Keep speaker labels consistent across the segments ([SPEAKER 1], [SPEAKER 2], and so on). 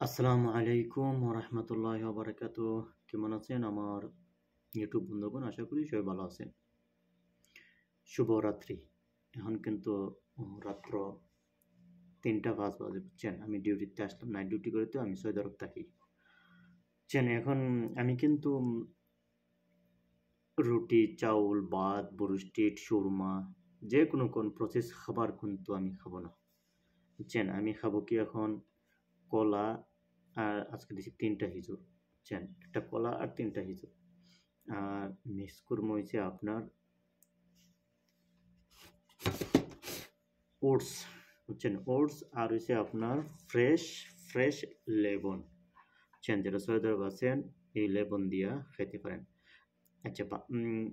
[SPEAKER 1] আসসালামু আলাইকুম ওরহমতুল্লাহি ওয়াবারাকাতুহ। কেমন আছেন আমার ইউটিউব বন্ধুগণ? আশা করি সবাই ভালো আছেন। শুভরাত্রি। এখন কিন্তু রাত্র 3:05 বাজে, বুঝছেন? আমি ডিউটিতে আসলাম, নাইট ডিউটি করে, তো আমি সৌদি আরব থাকি, বুঝছেন? এখন আমি কিন্তু রুটি, চাউল, ভাত, বুরুস্টিট, সুরমা, যে কোন প্রসেস খাবার কিন্তু আমি খাবো না, বুঝছেন? আমি খাবো কি এখন? কলা, আর আজকে দিছি 3টা হিজুর, বুঝছেন? একটা কলা আর 3টা হিজুর। আর মিক্স করবো হয়েছে আপনার ওটস, বুঝছেন? ওটস আর হয়েছে আপনার ফ্রেশ ফ্রেশ লেবন, বুঝছেন? যেটা সৌদি আরব আছেন, এই লেবন দিয়া খেতে পারেন। আচ্ছা,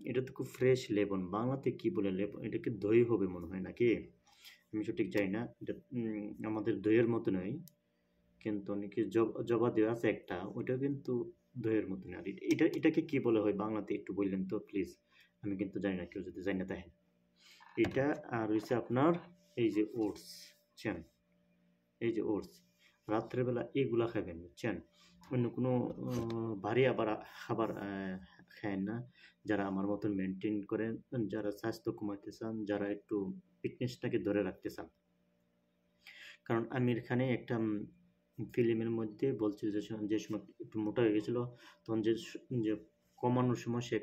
[SPEAKER 1] এটা তো খুব ফ্রেশ লেবন, বাংলাতে কি বলে লেবন? এটাকে দই হবে মনে হয় নাকি? আমি সঠিক জানি না। এটা আমাদের দইয়ের মতো নয়, কিন্তু অনেকে জবা দেওয়া আছে একটা, ওইটা কিন্তু দইয়ের মতো না। আর এটাকে কি বলে হয় বাংলাতে একটু বললেন তো প্লিজ? আমি কিন্তু জানি না, কেউ যদি জানি না দেখেন। এটা আর হচ্ছে আপনার এই যে ওটস, বুঝছেন? এই যে ওটস, রাত্রেবেলা এগুলা খাবেন, বুঝছেন? অন্য কোনো ভারী আবার খাবার খায়েন না। যারা আমার মতন মেনটেন করেন, যারা স্বাস্থ্য কমাতে চান, যারা একটু ফিটনেসটাকে ধরে রাখতে চান। কারণ আমির খানে একটা ফিল্মের মধ্যে বলছিল যে যে সময় একটু মোটা হয়ে গেছিল, তখন যে কমানোর সময় সে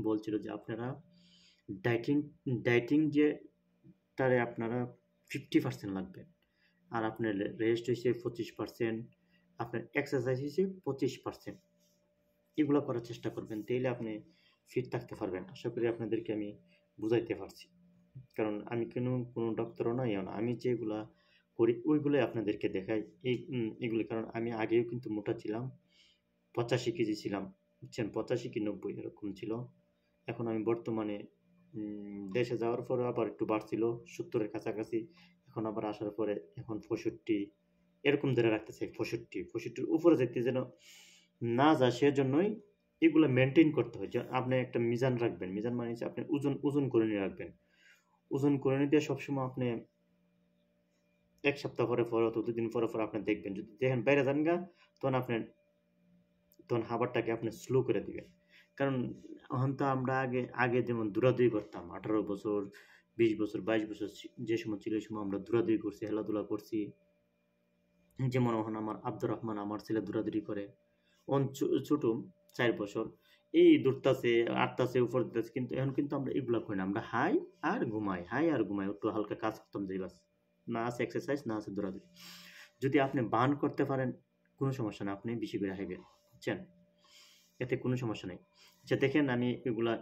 [SPEAKER 1] বলছিল যে আপনারা ডাইটিং ডাইটিং যে তারে আপনারা 50% লাগবে, আর আপনার রেস্ট হয়েছে 25%, আপনার এক্সারসাইজ হয়েছে 25%। এগুলো করার চেষ্টা করবেন, তাইলে আপনি ফিট থাকতে পারবেন। আশা করি আপনাদেরকে আমি বুঝাইতে পারছি। কারণ আমি কোনো ডক্টরও নই, আমি যেগুলা করি ওইগুলোই আপনাদেরকে দেখাই। এগুলি, কারণ আমি আগেও কিন্তু মোটা ছিলাম, 85 কেজি ছিলাম, বুঝছেন? 85 কি 90 এরকম ছিল। এখন আমি বর্তমানে দেশে যাওয়ার পরে আবার একটু বাড়ছিল, 70-এর কাছাকাছি। এখন আবার আসার পরে এখন 65 এরকম ধরে রাখতে চাই। 65-র উপরে যেতে যেন না যায়, সেজন্যই এগুলো মেনটেন করতে হয়। যে আপনি একটা মিজান রাখবেন, মিজান মানে হচ্ছে আপনি ওজন করে নিয়ে রাখবেন। ওজন করে নিতে সবসময় আপনি 1 সপ্তাহ পরে অথবা 2 দিন পরে আপনি দেখবেন। যদি দেখেন বাইরে যান গা, তখন খাবারটাকে আপনি স্লো করে দিবেন। কারণ এখন তো আমরা আগে যেমন দৌড়াদৌড়ি করতাম, 18 বছর, 20 বছর, 22 বছর যে সময় ছিল, এই সময় আমরা দৌড়াদৌড়ি করছি, খেলাধুলা করছি। যেমন এখন আমার আব্দুর রহমান, আমার ছেলে দৌড়াদৌড়ি করে। ছোট, 4 বছর, এই দৌড়তাছে, আটতাছে, উপর দিতেছে, কিন্তু এখন কিন্তু আমরা এগুলা করি না। আমরা হাই আর ঘুমাই, একটু হালকা কাজ করতাম যাই বাস। না আছে এক্সারসাইজ, না আছে দৌড়াদৌড়ি। যদি আপনি বার্ন করতে পারেন, কোনো সমস্যা না, আপনি বেশি করে খাইবেন, বুঝছেন? এতে কোনো সমস্যা নেই। আচ্ছা দেখেন, আমি এগুলা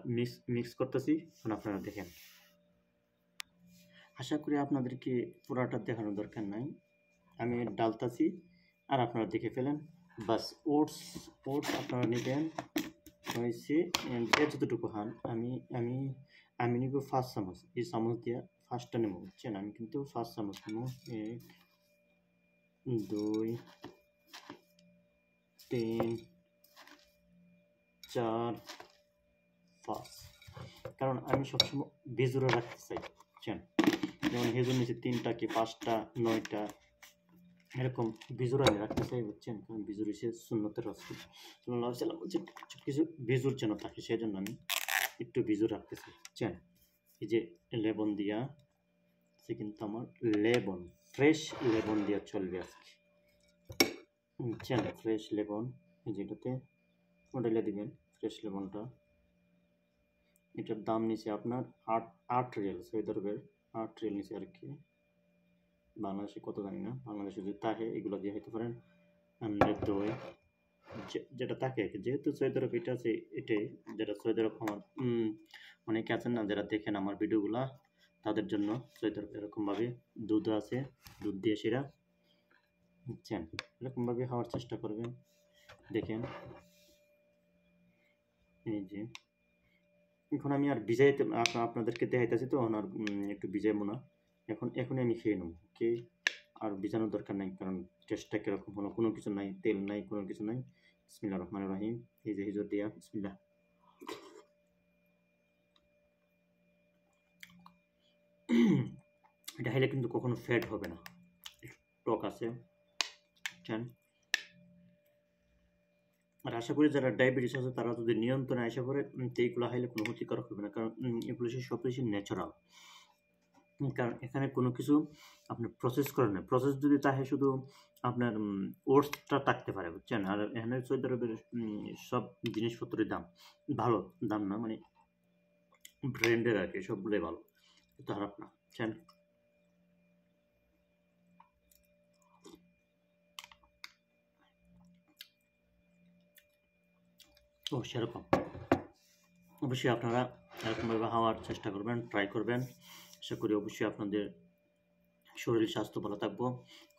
[SPEAKER 1] মিক্স করতেছি, এখন আপনারা দেখেন। আশা করি আপনাদেরকে পুরাটা দেখানোর দরকার নাই, আমি ডালতাছি আর আপনারা দেখে ফেলেন বাস। ওটস আপনারা নেবেন হয়েছে যে যতটুকু খান। আমি নিব 5 চামচ, এই চামচ দিয়ে 5টা নেব, বুঝছেন? আমি কিন্তু 5 চামচ নেব। 1, 2, 3, 4, 5। কারণ আমি সবসময় বেজুরা রাখতে চাই, বুঝছেন? যেমন হেজুর নিচে 3টা কি 5টা 9টা এরকম বিজুর আমি রাখতে চাই, বুঝছেন? কারণ বিজুর হিসেবে সুন্নতের রাসূল সাল্লাল্লাহু আলাইহি ওয়াসাল্লাম বলছেন কিছু বিজুর যেন থাকে, সেজন্য আমি একটু বিজুর রাখতে চাই, বুঝছেন? এই যে লেবন দিয়া, সে কিন্তু আমার লেবন, ফ্রেশ লেবন দিয়া চলবে আজকে, বুঝছেন? ফ্রেশ লেবন, এই যেটাতে ওটা দিবেন ফ্রেশ লেবনটা। এটার দাম নিচে আপনার 8 রিয়াল, সৌদি আরবের 8 রিয়াল নিচে আর কি। বাংলাদেশে কত জানি না, বাংলাদেশে যদি থাকে এগুলো দিয়ে হইতে পারেন। দই যেটা থাকে, যেহেতু সৌদি আরব এটা আছে, এটাই যেটা সৌদি আরব আমার অনেকে আছেন না যারা দেখেন আমার ভিডিওগুলা, তাদের জন্য সৌদি আরব এরকমভাবে দুধ আছে, দুধ দিয়ে সেরা, বুঝছেন? এরকমভাবে খাওয়ার চেষ্টা করবেন। দেখেন এই যে এখন আমি আর ভিজাইতে আপনাদেরকে দেখাইতেছি, তো এখন আর একটু ভিজাইবো না, এখনই আমি খেয়ে নেবো, ওকে? আর ভিজানোর দরকার নাই, কারণ টেস্টটা কীরকম হলো, কোনো কিছু নাই, তেল নাই, কোনো কিছু নাই। বিসমিল্লাহির রহমানির রহিম। এই যে হিজর দিয়া বিসমিল্লাহ। এটা খাইলে কিন্তু কখনো ফ্যাট হবে না, টক আছে, বুঝছেন? আর আশা করি যারা ডায়াবেটিস আছে তারা যদি নিয়ন্ত্রণে আশা করে তো এইগুলো খাইলে কোনো ক্ষতিকারক হবে না, কারণ এগুলো সব কিছু ন্যাচারাল। কারণ এখানে কোনো কিছু আপনার প্রসেস করে না। প্রসেস যদি চাহে শুধু আপনার ওটসটা থাকতে পারে, বুঝছেন? আর এখানে সৌদি আরবের সব জিনিসপত্রের দাম ভালো, দাম না মানে ব্র্যান্ডের আর কি, সবগুলোই ভালো, তো খারাপ না, বুঝছেন? ও সেরকম অবশ্যই আপনারা এরকমভাবে খাওয়ার চেষ্টা করবেন, ট্রাই করবেন। আশা করি অবশ্যই আপনাদের শরীর স্বাস্থ্য ভালো থাকবো,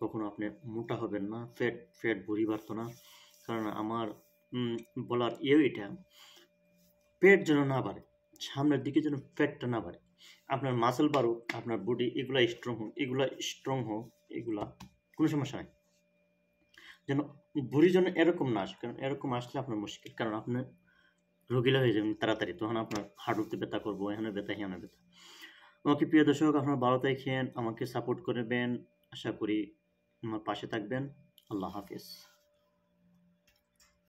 [SPEAKER 1] কখনো আপনি মোটা হবেন না, ফ্যাট ভুঁড়ি বাড়তো না। কারণ আমার বলার এটা পেট যেন না বাড়ে, সামনের দিকে যেন পেটটা না বাড়ে, আপনার মাসেল বাড়ুক, আপনার বডি এগুলা স্ট্রং হোক, এগুলা কোনো সমস্যা নাই। যেন বুড়ি যেন এরকম না আসে, কারণ এরকম আসলে আপনার মুশকিল, কারণ আপনার রোগীলা হয়ে যাবেন তাড়াতাড়ি, তখন আপনার হাঁটুতে ব্যথা করবো, এখানে ব্যথা, এখানে ব্যথা। ওকে প্রিয় দর্শক, আপনারা ভালো থাকেন, আমাকে সাপোর্ট করবেন, আশা করি আমার পাশে থাকবেন। আল্লাহ হাফিজ।